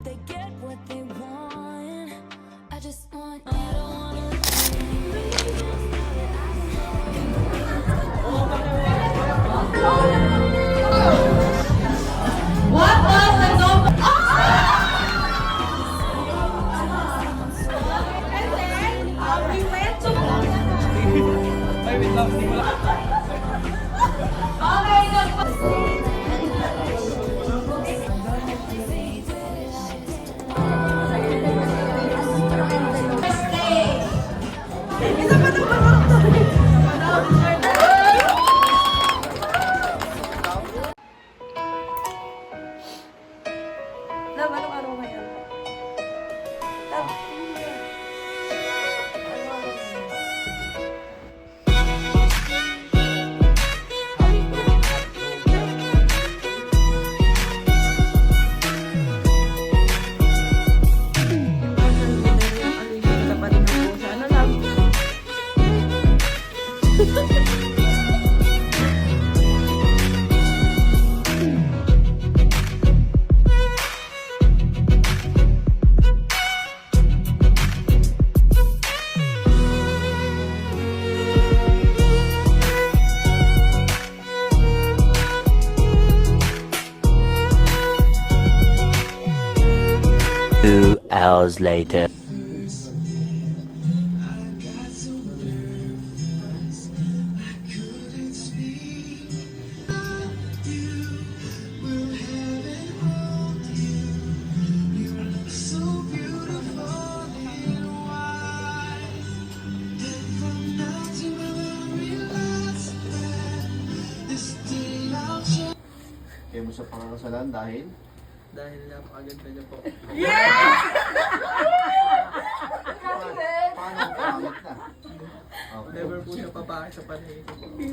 They get what they want. I just want you to wanna What was the number? And then, we went to... Okay, Love, anong araw ngayon? Love. Two hours later. Kaya mo sa pangakasalan dahil napakaganda niya po. paano ang pangit na? Okay. Never po siya papakit sa panahon ko.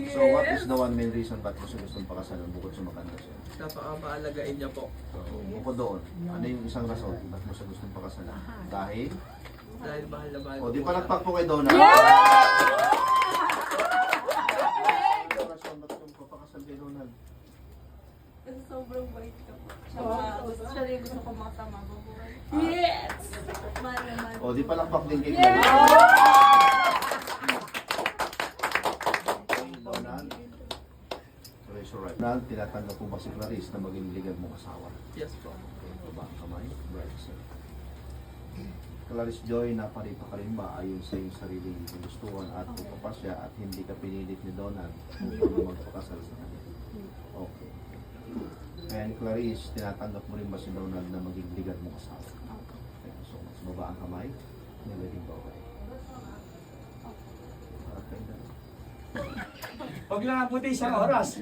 So what is the one main reason ba't mo siya gustong pakasalan bukod sa maganda siya? Napaka-maalagain niya po. So bukod doon, ano yung isang rason ba't mo siya gustong pakasalan? Dahil? Dahil mahal na mahal O di ko pa siya. nagpak po kay Donna. Yung rason ba't mo papakasal kay Donald? Kasi sobrang bait ka po. Siya rin gusto ko makasama ko. Yes! Mahal naman. O di pa nagpak din kay Yeah! Donald. Raise your right. Donald, tinatanggap po ba si Clarice na maging legal mong asawa? Yes po. Baba ang kamay, right sir. Clarice Joy, naparipa ka rin ba ayon sa iyong sariling gustuhan at pagpapasya at hindi ka pinilit ni Donald upang magpakasal sa kanya? Okay. And Clarice, tinatanggap mo rin ba si Donald na maging legal mong asawa? Okay. So, mas baba ang kamay, nilaging bawal. Okay na. Huwag lang abuti isang oras.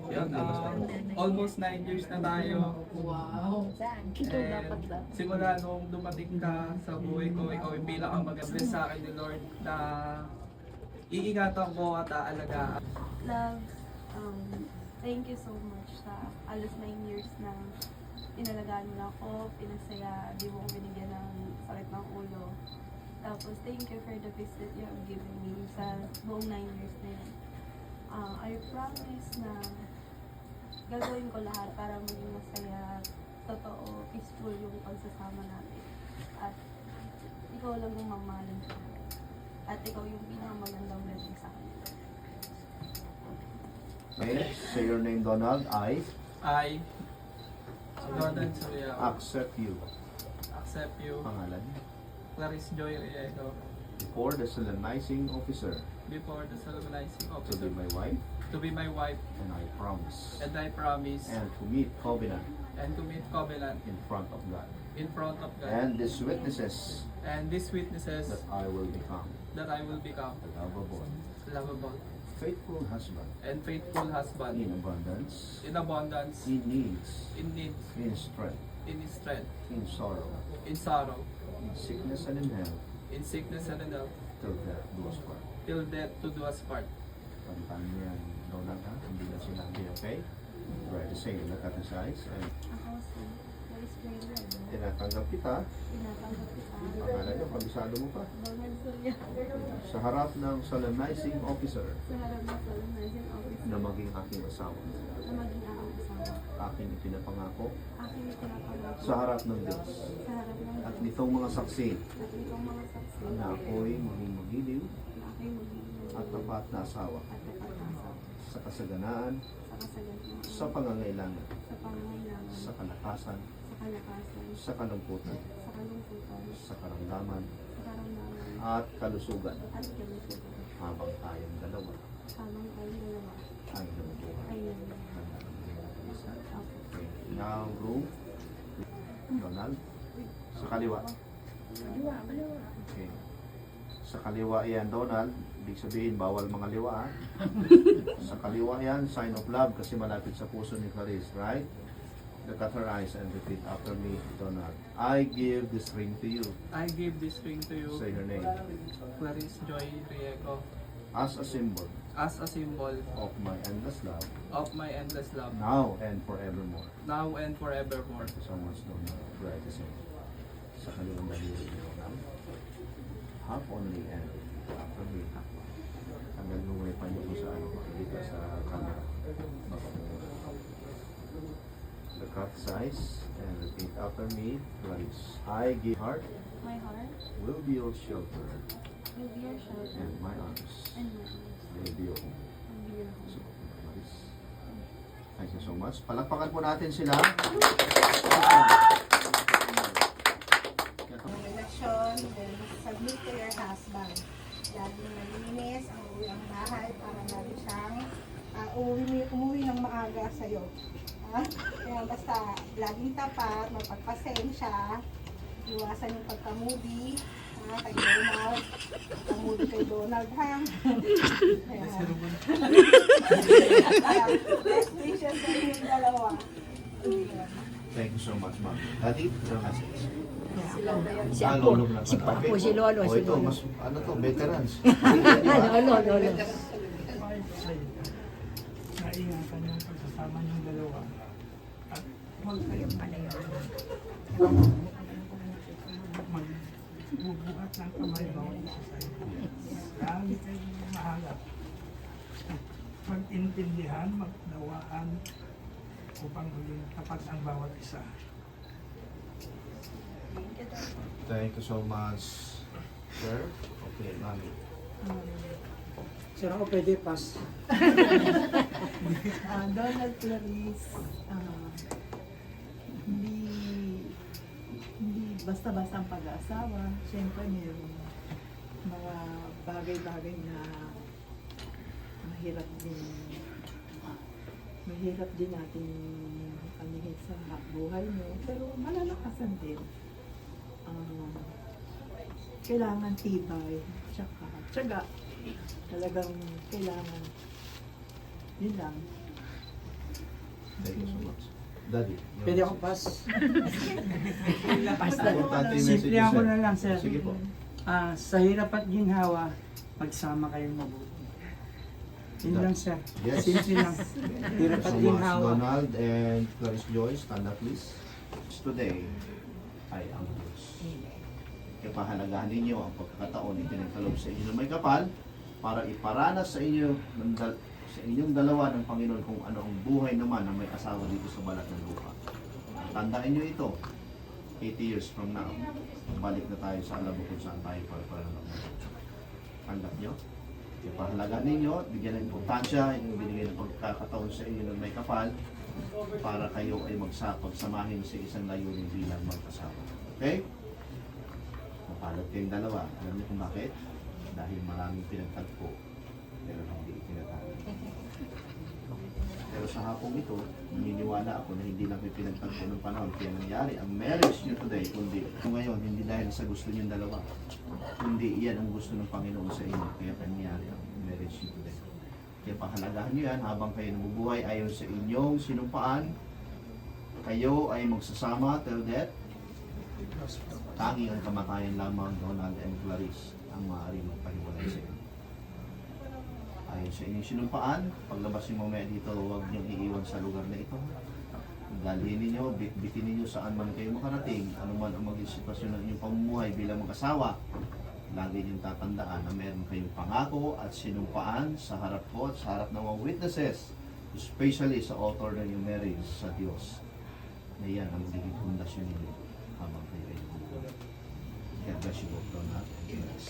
Yan, almost 9 years na tayo. And simula nung dumating ka sa buhay ko, ikaw yung pinaka-mag-bless sa akin ni Lord na iingatan ko at aalagaan. Love, thank you so much sa alas 9 years na inalagaan mo na ako, pinasaya, di mo ko binigyan ng sakit ng ulo. Tapos, thank you for the peace that you have given me sa buong 9 years na yun. I promise na gagawin ko lahat para maging masaya, totoo, peaceful yung pagsasama natin. At ikaw lang yung mamahalin ko. At ikaw yung pinakamagandang blessing sa akin. Okay, say your name Donald, I I, Jordan Surya, accept you. accept you, Pangalan. Clarice Joy Riego, Before the solemnizing officer before the solemnizing to officer, be my wife, to be my wife, and I promise and I promise and to meet covenant and to meet covenant in front of God in front of God and these witnesses and these witnesses that I will become that I will become a lovable, lovable faithful husband and faithful husband in abundance, in abundance, in needs, in need, in strength, in strength, in sorrow, in sorrow, in sickness and in health, in sickness and in health, till death do us part. till death to do us part. Pantan mo yan, Donald, ha? Hindi na sinabi, okay? Right, the same, nakatasize, and Ako si Vice President. tinatanggap kita, Tinatanggap kita. pangalan niyo, kabisado mo pa, Donald Surya. sa harap ng solemnizing officer Sa harap ng solemnizing office na maging aking asawa. na maging aking asawa. aking ipinapangako aking pinapangako sa harap ng Diyos sa harap ng at Diyos nitong mga saksi at itong mga saksi na ako'y maging magiliw na aking magiging at tapat na asawa at nakatasa sa kasaganaan, sa kasaganaan, sa pangangailangan, sa pangangailangan, sa kalakasan, sa kalakasan, sa kalungkutan, sa kalungkutan, sa karamdaman sa karamdaman, at kalusugan at kalusugan. habang tayong dalawa Habang tayong dalawa ay nabubuhay. ay nandun. Okay. Now, room. Donald. Sa kaliwa. Okay. Sa kaliwa yan, Donald. Ibig sabihin, bawal mga liwa. Ha? Sa kaliwa yan, sign of love kasi malapit sa puso ni Clarice, right? Look at her eyes and repeat after me, Donald. I give this ring to you. I give this ring to you, Say her name. Clarice Joy Riego, As a symbol as a symbol of my endless love, of my endless love, now and forevermore. now and forevermore. Thank you so much, Donald. Right, kasi sa kaliwang daliri ni Donald. Half only and after me. Hanggang nung may panyo ko sa ano, dito sa camera. The cup size and repeat after me, Clarice. I give heart My heart will be your shelter will be your shelter and my arms and my arms will be your home. will be your home. So, Clarice, thank you so much. Palakpakan po natin sila. relasyon, then submit to your husband. Laging malinis ang uwi ang bahay para lagi siyang umuwi ng maaga sa'yo. Kaya basta laging tapat, mapagpasensya, iwasan yung pagka-moody, kay Donald, pagka-moody kay Donald, ha? Kaya, best wishes sa inyong dalawa. Thank you so much, ma'am. Daddy, your message. Si Apo, si Papo, si Lolo, Oh, si ito, Lolo. mas, ano to, veterans. Lolo. Naingatan yung pagsasama niyong dalawa. At huwag kayong palayaan. Magbubuhat ng kamay bawat isa sa inyo. Lagi kayong mahalap. Mag-intindihan, magnawaan upang maging tapat ang bawat isa. Thank you so much, sir. Okay, mami. Sir, ako pwede pass. Donald Clarice, hindi basta-basta ang pag-aasawa. Siyempre, mayroong mga bagay-bagay na mahirap din natin anihin sa buhay mo. Pero malalakasan din. Kailangan tibay, tsaka tiyaga. Talagang kailangan. Yun lang. Thank you so much. Daddy. your Pwede ako message. pass. Importante yung message, Simple ako sir. na lang, sir. Sige po. Sa hirap at ginhawa, magsama kayong mabuti. Yun lang, sir. Yes. Simple lang. Hirap Thank at you so much, ginhawa. Donald and Clarice Joy. Stand up, please. Today, ay ang Diyos. Kaya pahalagahan ninyo ang pagkakataon itinagkalob sa inyo ng may kapal para iparanas sa inyo sa inyong dalawa ng Panginoon kung ano ang buhay naman na may asawa dito sa balat ng lupa. Tandaan nyo ito, 80 years from now, balik na tayo sa alabo kung saan tayo para tanggap nyo. Ipahalagahan ninyo, bigyan ng importansya, yung binigay ng pagkakataon sa inyo ng may kapal para kayo ay pagsamahin sa isang layunin bilang mag-asawa. Okay? Mapalad kayong dalawa. Alam niyo kung bakit? Dahil maraming pinagtagpo pero hindi itinatago. Pero sa hapong ito, naniniwala ako na hindi lang may pinagtagpo ng panahon kaya nangyari ang marriage niyo today, kundi ngayon, hindi dahil sa gusto niyong dalawa, kundi iyan ang gusto ng Panginoon sa inyo, kaya nangyari ang marriage niyo today. Kaya pahalagahan niyo yan habang kayo nabubuhay ayon sa inyong sinumpaan, kayo ay magsasama till death. Tanging ang kamatayan lamang, Donald and Clarice, ang maaaring magpahiwalay sa inyo. Ayon sa inyong sinumpaan, paglabas niyo mamaya dito, huwag niyong iiwan sa lugar na ito. Dalhin ninyo, bitbitin ninyo saan man kayo makarating, anuman ang maging sitwasyon ng inyong pamumuhay bilang mag-asawa. Lagi niyong tatandaan na meron kayong pangako at sinumpaan sa harap ko at sa harap ng mga witnesses especially sa author ng yung marriage sa Diyos, na yan ang magiging pundasyon ninyo habang kayo ay nabubuhay. God bless you both, Donald.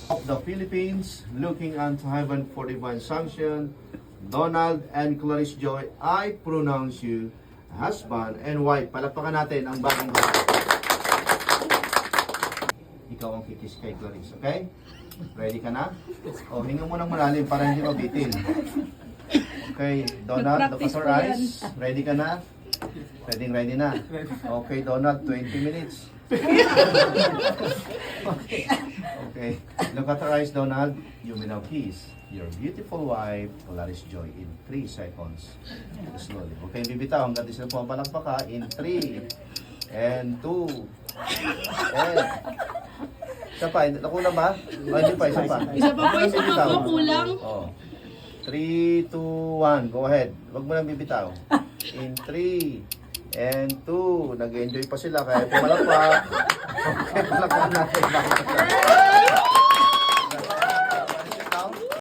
Of the Philippines, looking unto heaven for divine sanction, Donald and Clarice Joy, I pronounce you husband and wife. Palakpakan natin ang bagong bahay. Ikaw ang kikis kay Clarice, okay? Ready ka na? O, hinga mo ng malalim para hindi mabitin. Okay, Donald, look at her eyes. Ready ka na? Ready na. Okay, Donald, 20 minutes. Okay, look at her eyes, Donald. You may now kiss your beautiful wife, Clarice Joy, in 3 seconds. Slowly. Okay, bibitaw. Hanggang di sila pumapalakpak ka. In 3, and 2, and... Isa pa, nakulang ba? O, hindi pa, isa pa. Isa pa po, isa pa po, kulang. Oh. 3, 2, 1. Go ahead. Huwag mo lang bibitaw. In 3, and 2. Nag-enjoy pa sila kaya pumalakpak. Okay, palakpak natin.